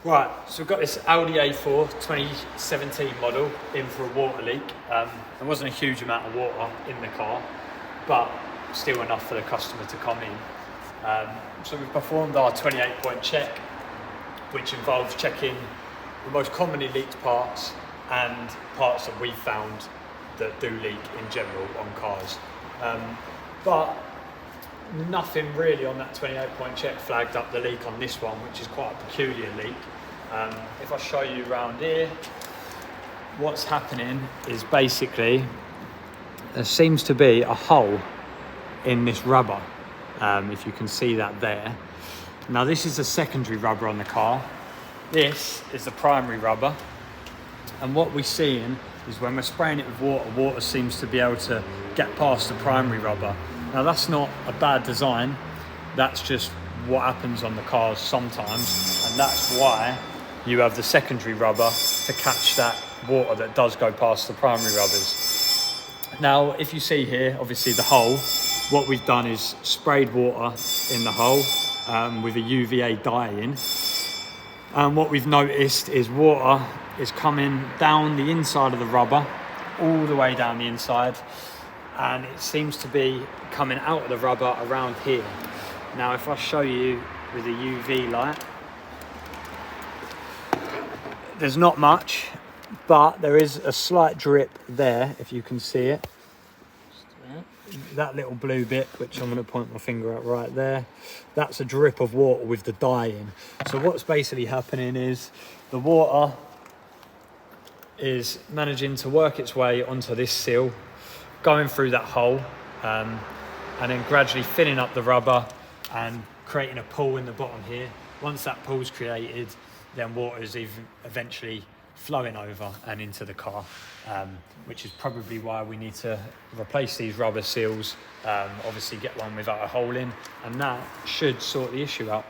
Right, so we've got this Audi A4 2017 model in for a water leak. There wasn't a huge amount of water in the car, but still enough for the customer to come in. So we've performed our 28-point check, which involves checking the most commonly leaked parts and parts that we've found that do leak in general on cars. But nothing really on that 28-point check flagged up the leak on this one, which is quite a peculiar leak. If I show you around here, what's happening is basically there seems to be a hole in this rubber, if you can see that there. Now this is the secondary rubber on the car, this is the primary rubber, and what we're seeing is when we're spraying it with water, water seems to be able to get past the primary rubber. Now that's not a bad design, that's just what happens on the cars sometimes, and that's why you have the secondary rubber to catch that water that does go past the primary rubbers. Now if you see here, obviously the hole, what we've done is sprayed water in the hole with a UVA dye in, and what we've noticed is water is coming down the inside of the rubber, all the way down the inside, and it seems to be coming out of the rubber around here. Now if I show you with a UV light, there's not much, but there is a slight drip there, if you can see it. That little blue bit, which I'm going to point my finger at right there, that's a drip of water with the dye in. So what's basically happening is the water is managing to work its way onto this seal, going through that hole, and then gradually filling up the rubber and creating a pool in the bottom here. Once that pool's created, then water is eventually flowing over and into the car, which is probably why we need to replace these rubber seals, obviously get one without a hole in, and that should sort the issue out.